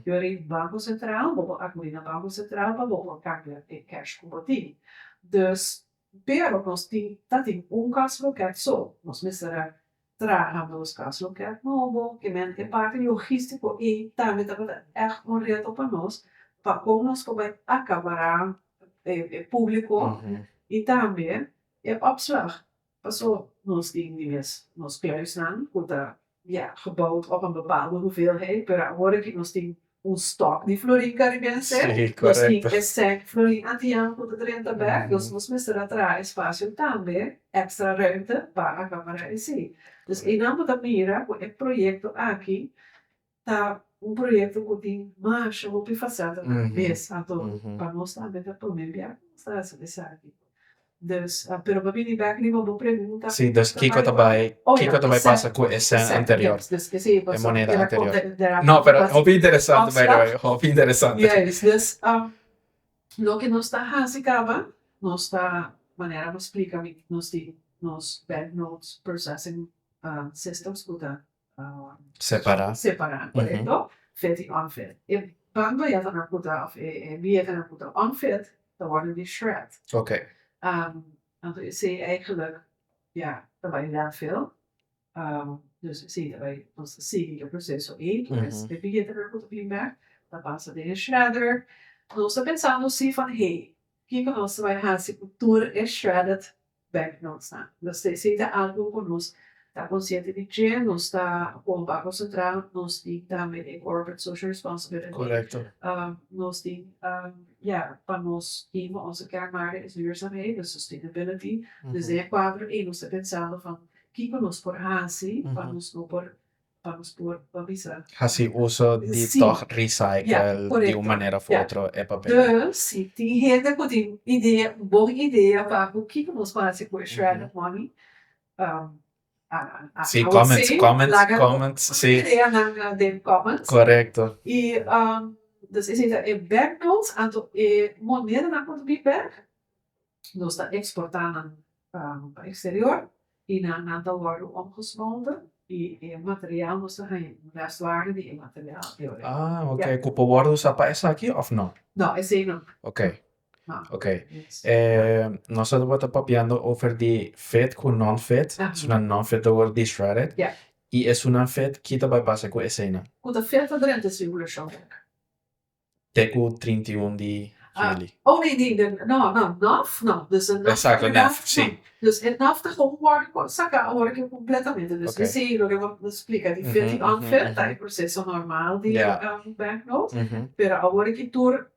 Eu era Banco Central, você acudir na Banco Central para você cambiar cash com botin. Dus, pero nós tem caso local só, nós precisamos trabalhamos caso local novo, que é parte logístico e também é reto para nós, para como nós podemos acabar público e também é opslag. Passou nos dinges, nos kluisnaam, wordt gebouwd op een bepaalde hoeveelheid per agora que nós temos stock de florin caribense, Sim, nós correcto. temos esse florin antiano por 30 back, nós precisamos atrás espaço também, extra ruimte para a câmara em si. Dus em ambos da mira, o projeto aqui tá projeto que tem mais o que fazer vez, para nós também tá por meio está essa aqui. Dus, pero para mim back nem uma pergunta. Sim, dus Kiko também passa com essa anterior. Dus que sim, É moneda anterior. anterior. Não, pero hobby interessante, by the way. Hobby interessante. Yes, dus, lo que nos está fazendo, nós está, maneira nos explica, nos banknotes processing systems, que tá separar, correto? Fit e unfit. E quando je dan puta, of wie je dan puta unfit, dan worden die shred. Ok. Want je ziet eigenlijk, ja, dat wij inderdaad veel. Dus zie dat wij ons zie processo e, dus de bilhete er goed op je merk, dan passa de shredder. Nós estamos pensando assim, van, hey, que nós vai fazer cultura é shredded banknotes, né? Você sei algo conosco. Está consciente de que nós está com o Banco Central, nós temos também em corporate social responsibility. Correcto. Nós temos, para nós team onze kernwaarde is duurzaamheid, dus sustainability. Dus é quadro e nós estamos pensando van, que nós por fazer, para nós não por vamos por visa. Assim uso de Sim. toch recycle de correcto. uma maneira ou outra é papel. Dus sim, tem gente que tem ideia, boa ideia para o que nós fazemos com shredded money. Sim, I would say, comments, sim, crea na den comments. correto. E dus is het banknotes, aantal moneda na conta de bank. Nós está exportando para o exterior e na aantal worden omgesloten. E materiaal nós está em restwaarde die materiaal. Ah, ok. Culpa worden usar para essa aqui ou não? Não, esse aí não. Ok. Não. Ok. Yes. Nós estamos papiando over die fit com non-fit. Så när non-fit wordt die shredded. Ja. E é una fit que também passa com escena. Com a feita durante a circulação. Teco 31 de julho. Oh nee, não, naf, não. Dus een naf. Exato, naf, sim. Dus het naf de gewoon saca hoor ik completamente. Dus Okay. sim, lo que vou explicar. Die fit die on-fit, tá em processo normal die banknote. Pero agora que tour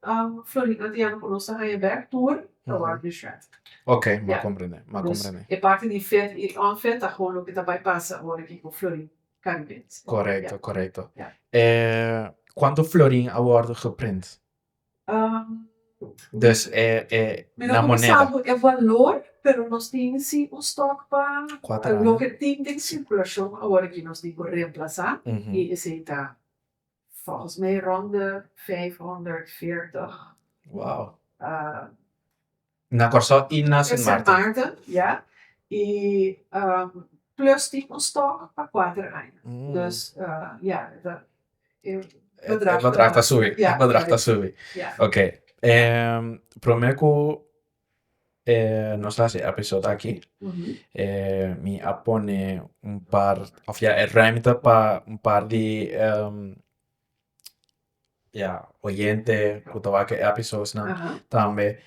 Florida andiamo con nostra high back tour, dan wordt die shred. Ok, ma comprende, ma Dus comprende. e parte die fit die on-fit, dan gewoon ook daarbij passen, agora que com Florida kan bent. Correcto, correcto. Ja. Quanto florin wordt geprint? Dus na moneda. É valor, pero nós temos sim um estoque para Quatro lo que tem de circulação agora que nós temos que reemplaçar. E esse está volgens mij rond de 540. Wow. Na Corso e na Sint Maarten. Maarten, ja. E plus die een estoque para 4 anos. Dus ja, bedrag está subir. Ja, bedrag está subir. Ja. Ok. Prometo nos hace episode aqui. Me apone un par, of ja, ruimte para un par de oyente, que episodes también.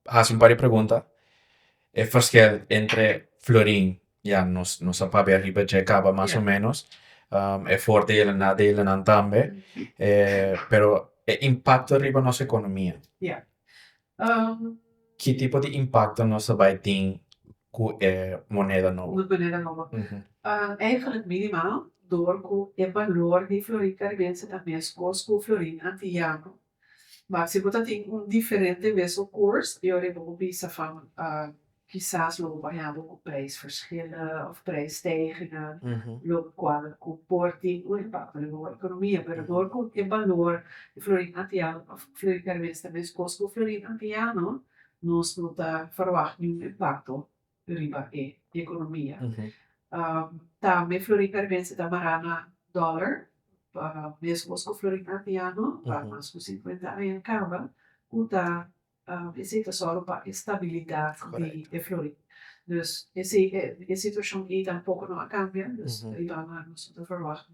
Hace un par de preguntas. El verschil entre florin, nos sabe arriba checaba más o menos. Voordelen, nadelen también. Pero impacto arriba nuestra economía. ¿Qué tipo de impacto nos va a tener con moneda nova? Moneda nova. Eigenlijk minimaal door el valor de florin caribense também es com florin antiano. Mas se você tem diferente vezes koers, eu vou bisa van quizás lopen variando com prijsverschillen of prijsstijgingen, lopen qua comporting, o impacto na economia, pero door com el valor de florin antiano of florin caribense também es com florin antiano, nós não está verwacht nenhum impacto riba e economia. Também florin caribense da marana dólar, mesmo com florin antiano, mas com 50 anos acaba, uta esse só para estabilidade de florin. Dus esse situação aí tampouco não cambia, dus riba nós não verwacht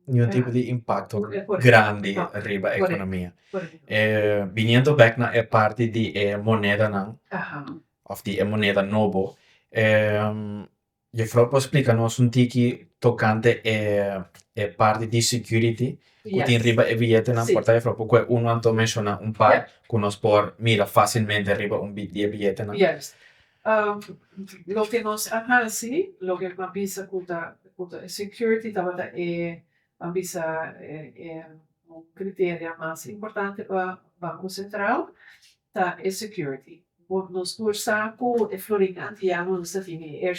nenhum tipo de impacto grande riba a economia. Viniendo back na parte de moneda não, of de moneda novo, eu vou explicar-nos tiki tocante parte de security, que tem riba e billete na porta de porque uno anto menciona un par, que nos por mira fácilmente riba un billete na. Yes. Lo que nos hace, lo que me pisa kuta security, tabata ambisa un criterio más importante para Banco Central, ta security. Nos saco e florin antiano nos define que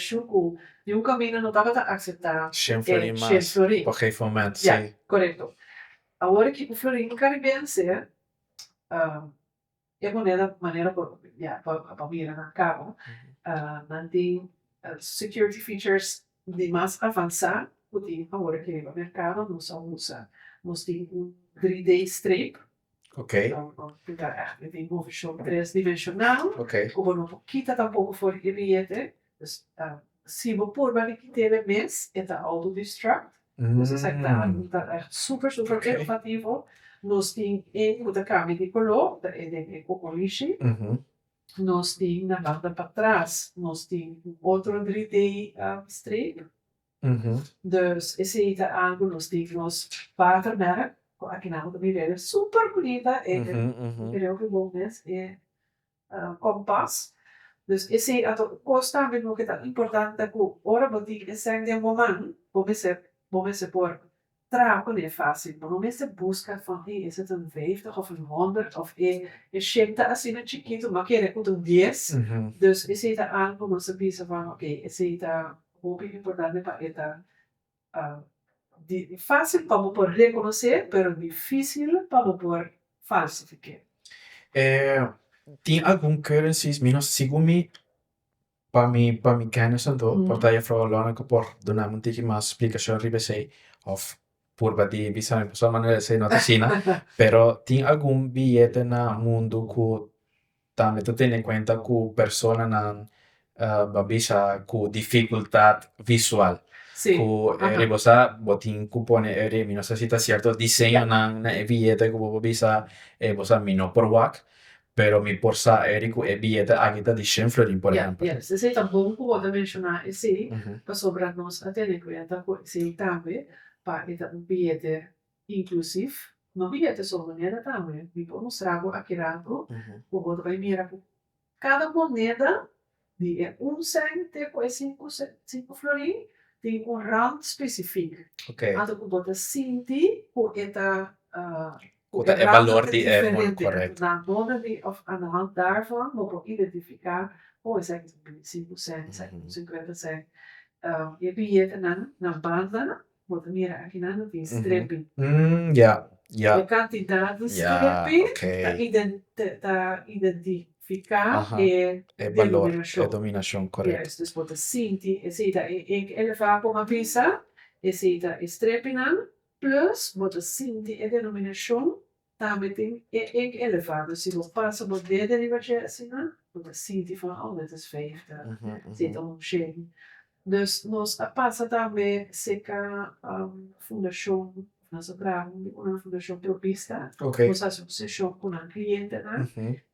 de un camino no estaba a aceptar florin más, por gegeven moment, sí. Correcto. Agora que o florin caribense é maneira para mirar na cabo, mantém security features de mais avançar, porque agora que o mercado não só usa, nós temos um 3D strip. Ok. Tem um 3-dimensional, como não quita tampouco fora de bilhete, se você por vai quitar mês, é da auto-destruct. Dus dat is echt super innovativo. Nós temos de câmbio de color, de Kokolishi. Nós temos na banda para trás, nós temos outro 3D strip. Dus esse é algo nós temos watermerk. Aqui na outra é super bonita. É muito bom mesmo. É Kompas. Dus esse ato constante no que tá importante que ora boti esse de momento, vou se por trapen é fácil, maar não se busca van hey, is het een 50 of een 100 of je shapta assim een chiquito, maar que com um 10. Dus esse tá algo não se pensa van okay, esse tá muito importante para eta fácil para por reconhecer, pero difícil para por falsificar. Tem algum currencies menos sigumi para mi kennis en todo, porque je vooral belangrijk por donar un tiki más explicación ribe sei of por bati bisa mi persona manera sei nota sina, pero tem algum billete na mundo que também tu tem em conta que persona na babisa com dificuldade visual. Sì. Ribosa botin cupone eri mi non so se sta cierto diseño na billete como babisa bosa mi no por wak. Pero mi porsa eri ku e billete agita di 100 florin, por ejemplo. Ja, se sei também pode mencionar esse, para sobrar nós até em conta que esse também para eta um bilhete inclusive, no bilhete só moneda também. Me vou mostrar aqui algo, o outro vai mirar cada moneda de 1 cent com 5 florin tem um rand específico. Ok. Então, tu pode sentir o eta Kota é valor die é muito correto. Na moda of aan de hand daarvan mogen we identificeren, is eigenlijk 5 cent, 50 cent. Je biljetten naar banden, wat meer aqui na die streeping. Ja. Je kan die daden streeping, identificar e valor, e dominação, correto. Yes, dus wat sinti, eleva com a visa, streeping aan, plus wat sinti e denominação, também tem elevado. Se você passa por dentro de você assim, você sente van, dit is 50, zit omgeven. Dus nós passa também seca fundação, nós trabalhamos uma fundação propista, nós associação com a cliente,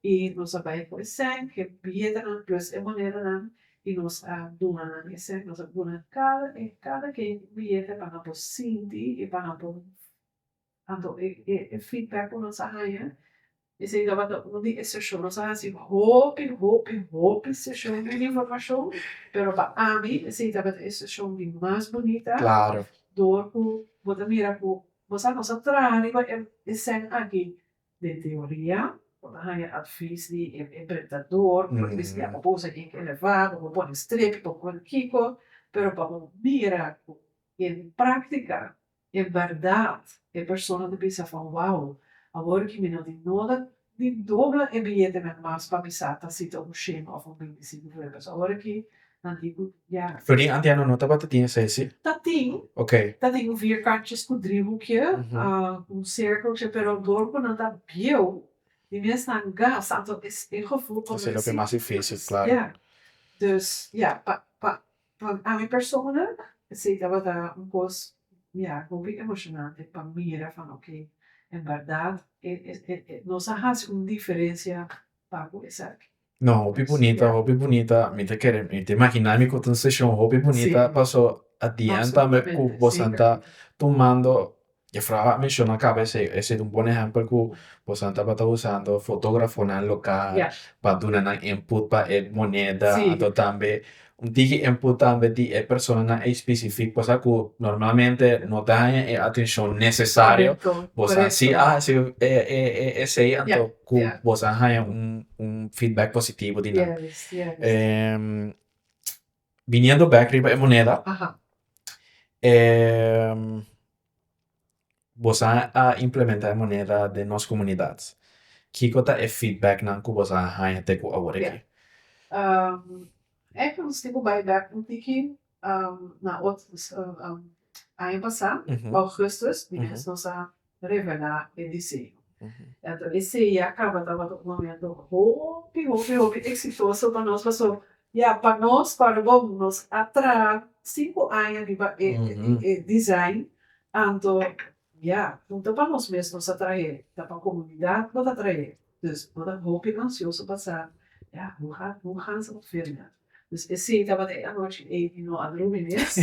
e nós vai por isso que bilhete plus é maneira e nós doamos esse, nós doamos cada que bilhete para por sentir e para por Anto feedback on ons aan. Je ziet dat wat die station ons aan zien hopi station de informação, pero para a mim je ziet dat het station die mais bonita. Claro. Door hoe wat mira hoe você nos atrás e sem aqui de teoria, dan je advies die interpretador, porque diz que a proposta é elevada, ou pode streep, ou pode kiko, pero para mira em prática é verdade. E a pessoa não pensa van, wow, agora que me não tem nada de dobra e bilhete met mais para pensar, tá se um shame of 25 euros. Agora que não digo, ja. Florin, antiano nota wat tinha esse? Dat tem. Ok. Dat tem vierkantjes com driehoekje, cirkeltje, pero dorpo não tá bio. Die mensen aan gas, aantal is een gevoel van dat is ook maar difícil, claro. Ja. Dus ja, a minha persona, sei dat wat um pouco muito emocionante para mirar van ok, en verdade, nós hacemos uma diferença para começar. No, hobby bonita, mi te imaginami con una session hobby bonita, paso adianta me cu bosanta tomando, e fra menciona cabe ese un buon esempio cu bosanta bata usando fotógrafo na local, para dar input para moneda, ato tambe un tiki input tambe di persona è specific, cosa che normalmente non dà attenzione necessaria, bosa sì, sei anto cu bosa hai un feedback positivo di noi. Viniendo back riba e moneda, bosa a implementar moneda de nos comunidades. Kikota e feedback nan ku bosa hai te ku awore. É que nós temos bijback um tiki na outros ano passado, augustus, die is nós a revelar edição. Então esse acaba tava um momento hopi exitoso para nós, passou para nós para nós atrás 5 anos de design, então então para nós mesmos atrair, para a comunidade para atrair, dus wat hopi ansioso passar, hoe gaan ze het vinden? Dus esse estava de anoche e no aluminês,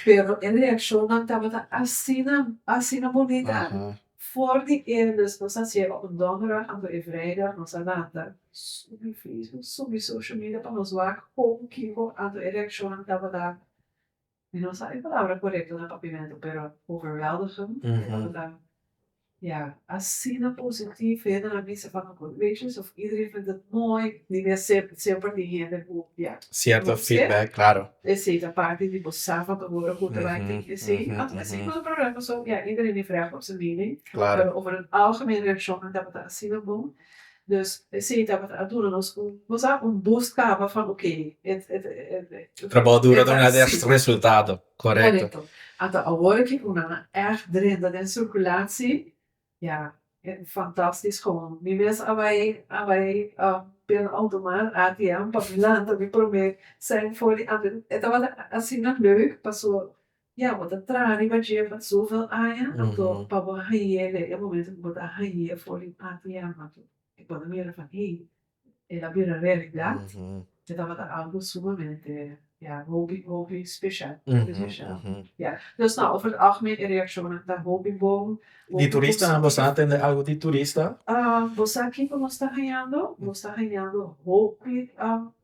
pero em reação não estava assim na bonita, voor die eerders, nos hacía op een donderdag en op vrijdag, nos data. Super difícil, super social media para nos ver como que a erection estava lá. E não sei a palavra correta no papimento, pero overweldigend. Ja, assina positief verder naar mensen van weet of iedereen vindt het mooi, die weer sempre diegene hoe, ja. Cierto feedback, claro. Essa parte de você para agora hoe te wijken. Sim, assim não é problema, zo, ja, iedereen heeft recht op zijn mening. Claro. Over een algemene reactie dat we dat assina doen. Dus zie dat we dat doen, ons buscava van oké, trabalho duro não é resultado, correto. Então, agora que uma echt erin, dat in circulatie, ja, fantastisch gewoon. Die mensen, wij bij een automaat, ATM, papilant, dat we proberen zijn voor die anderen. Het was als nog leuk, pas zo, ja, wat een trani, wat je hebt zoveel aan je, en toen, papa, hij, op moment, ik moet hij voor die ATM, ik ben meer van, e la vera realidad, te dava algo sumamente, ja, hobby speciaal. Ja, dus nou, over het algemeen reactie naar de hobbyboom. Die turista, você atende algo de turista? Você aqui como está ganhando hobby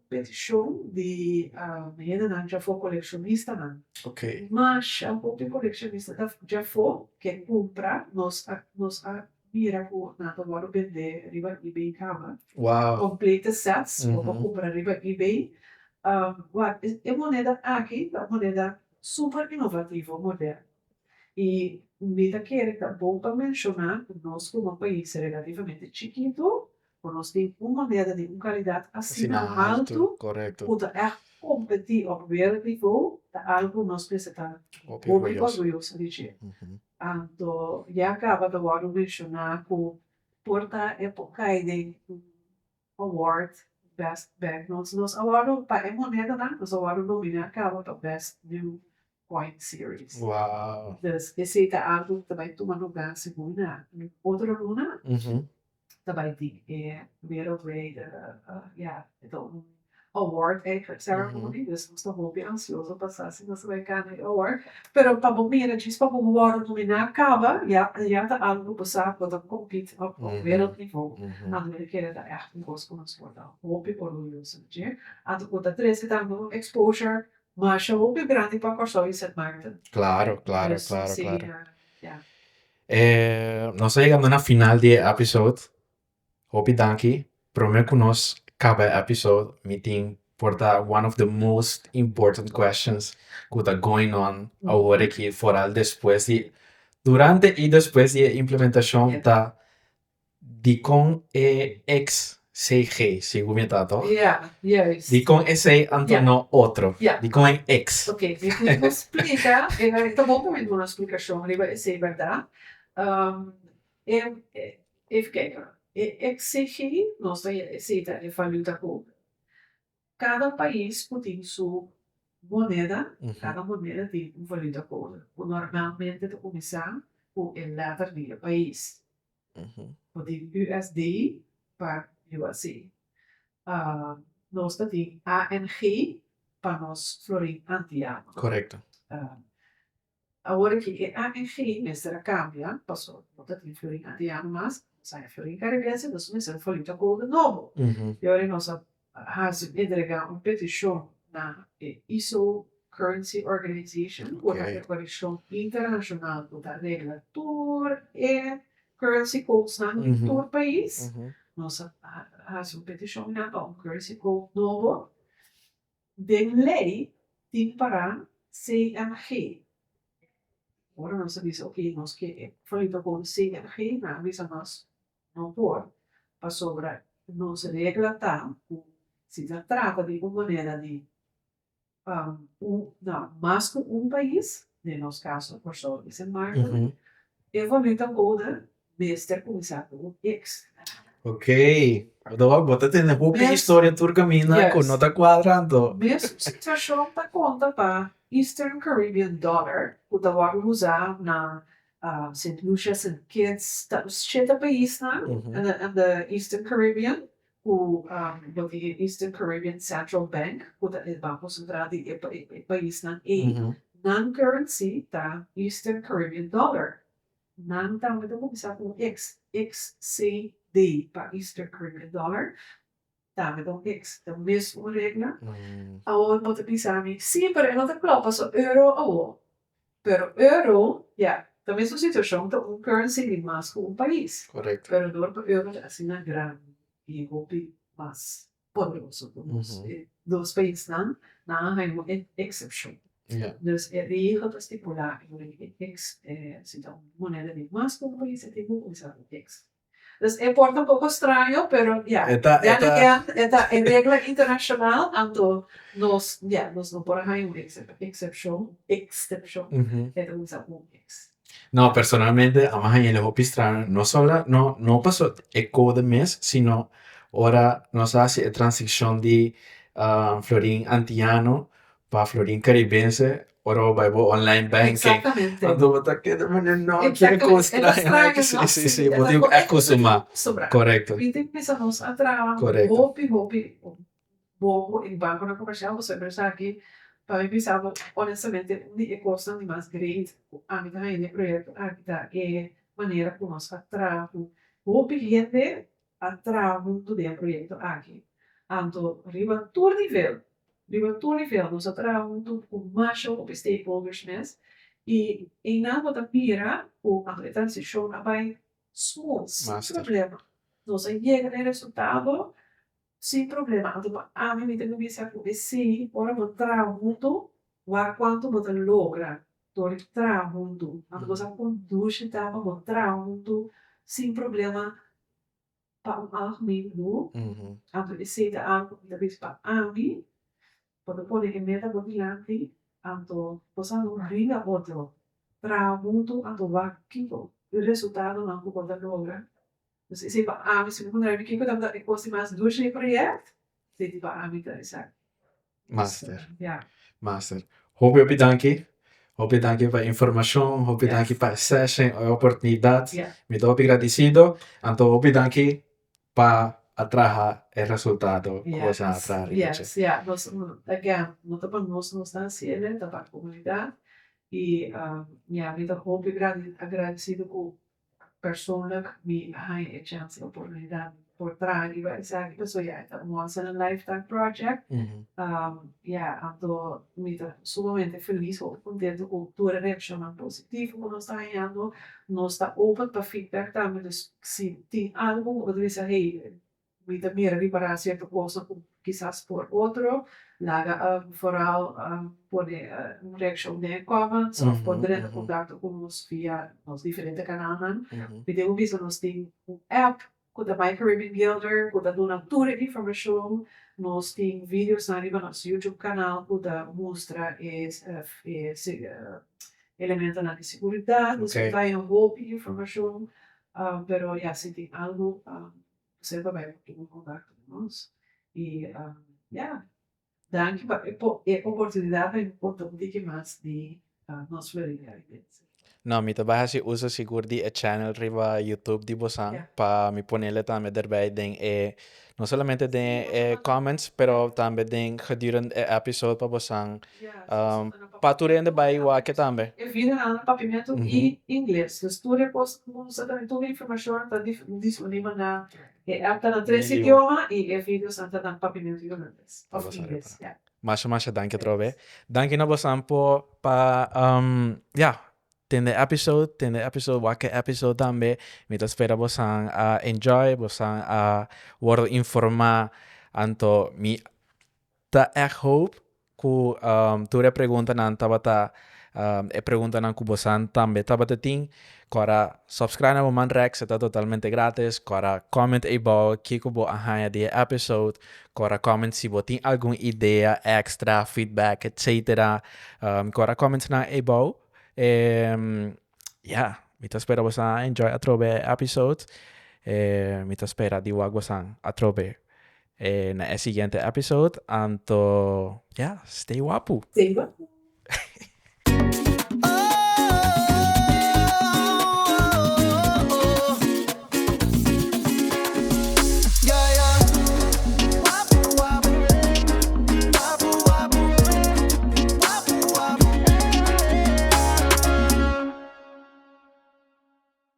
petição de menina já foi colecionista, não. Ok. Mas a hobby colecionista já foi que compra nos mira por nada agora vender riba eBay cava. Wow. Complete sets, vou comprar riba eBay. É moneda aqui, é moneda super inovativa, moderna. E ainda quero que é bom para mencionar que nós, como um país relativamente chiquito, nós temos uma moneda de uma qualidade acima alto, correto. que é competir op wereldniveau, de algo nós precisamos orgulhosos de dizer. Então, já acaba de agora mencionar que porta época de award best bag. Nós award para moneda, né? Nós award nomina acaba para best new coin series. Wow. Dus esse é algo também tomando lugar segunda. Outra luna também tem wereldwijd, ja, então award eigenlijk ceremony, dus nós estamos bem ansiosos para passar assim nós vai ganhar award. Pero para o meer diz para o award nominar acaba, ja tá algo passar para compete op wereldniveau. Dan wil ik dat echt een groot kunnen worden. Hoop ik orgulhoso, né? Ato conta três que tá no exposure, mas eu hoop ik grande para correr esse marketing. Claro. Ja. Nós chegamos na final de episode. Hope dankie. Prometo que nós cada episode meeting porta one of the most important questions that are going on agora aqui foral depois de durante e depois de implementação da de com XCG, segundo me tato. Ja, juist. De com esse Antonio outro. De com X. Ok, me explica. Tá bom também uma explicação, vai ser verdade. Even kijken. XCG, nós aceita a valuta pública. Cada país tem sua moneda, cada moneda tem uma valuta pública. Normalmente, para começar, o letter do país. Tem USD para USD. Nós temos ANG para nós florim antiano. Correto. Agora que ANG, nessa cambia, passou, não tem florim antiano, mas sai florim caribense, nós temos a valuta pública novo. E agora nós entregar uma petição na ISO Currency Organization, ou na Declaração Internacional da Regra por currency codes na todo país. Nós fazemos uma petição na currency code novo. De lei tem para CNG. Agora nós dizemos, ok, nós que falamos com CNG, na visa nós não por, para sobre nós regra tá, se trata de uma maneira de mais que país, no nosso caso, por só esse marco, evoluindo agora neste começado X. Ok. Então, você tem uma história turcamina que não está quadrando. Mesmo situação da conta para Eastern Caribbean Dollar, que estava usar na St. Lucia, St. Kitts, os 7 países na Eastern Caribbean, o Eastern Caribbean Central Bank, que é o Banco Central do país na non-currency da Eastern Caribbean Dollar. Nang tama ito kung isa kung XCD para Eastern Korean dollar. Tama itong X. The mismo regla. Awon mo tabi sa amin. Siempre, no te klopa sa euro awo. Pero euro, da mesma situação, então um currency de mais com um país. Correcto. Pero door pa euro assim na grande e golpe mais poderoso. Dos países na uma exception. Yeah. Dus regel te stipularen in X, se dá moneda de mais com um país, tem que usar o X. Dus importa un poco extraño, pero Esta- esta en regla internacional, ando nos no por ahí un exception, era usa un X. No, personalmente, además en el Hopistrano, no pasó eco de mes, sino ahora nos hace transición de florín antiano para florín caribense, ahora va online banking. Exactamente. Quando bota que no, Exactamente. que coisa É estranho, estranha. não? Sim, vou ter que acostumar. Correto. E tem que pensar nos atrás, Correto. hope, bom, em banco na comercial, você pensar aqui, para mim pensava, honestamente, de coisa de mais grande, a minha rainha projeto, aqui tá, é maneira como nós atrás, hope gente atrás do projeto aqui. Ando, riba todo nível, nós atrás com mais stakeholders mesmo, e em nada da mira, a transição vai smooth, sem problema. Nós chega no resultado, sem problema. Então, a mim me tem que ser assim, ora mostrar muito, vai quanto você logra, mostrar muito. Então, você conduz, tá, mostrar muito, sem problema, para o algemeen. Então, esse é algo que talvez para a mim, quando pode que meta por diante, então, você não briga outro. Tra muito, então, vai aquilo. O resultado não pode lograr. Dus is even aan, we kunnen even kijken dat ik was maar door het project. Zit even aan met deze. Master. Ja. Master. Hope bedanke. Hope danke para informação, hope danke para session, a oportunidade. Yeah. Me dou agradecido. Então, hope danke para atrair o resultado que você atrair. Yes, yeah. Nós, again, não tá para nós não está sendo, tá para a comunidade. E, me dá hope agradecido com persoonlijk wie hij een chance oportunidade por trás e vai ser que pessoa é um once in a lifetime project. Ando sumamente feliz ou contente com toda a reação positiva que nós está ganhando. Nós está open para feedback também. Dus se tem algo que você hey, me dá meer reparar certa coisa quizás por outro, laga vooral por reaction de comments of poder contato com nós via nos diferentes canais. Video visto nós tem app com a My Caribbean Builder, com a donatura de informação, nós tem vídeos na riba nosso YouTube canal com a mostra elementos na segurança, nós tem um pouco de informação, pero se tem algo, você vai ter contato com nós. E dank para a oportunidade importante que mais de nós veremos. No, mi trabajo si uso seguro di el channel riba YouTube di Bosan para mi ponerle también erbij den no solamente den comments, pero también den gedurende episode para Bosan para tu erbij wa que también. E viene al papiamento in inglês. Dus tu repos toda a informação está disponível na está na três idiomas e vídeos está na papiamento in inglês. Masha, danke trove. Danke na Bosan po pa tende episode wake episode tambe mita spera bosan enjoy bosan word informa anto mi ta hope ku ture pregunta nan tabata pregunta nan ku bosan tambe tabata ting kora subscribe na man rex está totalmente gratis kora comment about kiko bo ahaya di episode kora comment si bo ting algum ideia extra feedback etc kora comment na about mi spera bosan enjoy a trove episode mi spera di wag bosan a trove na siguiente episode anto stay wapu. Stay wapu.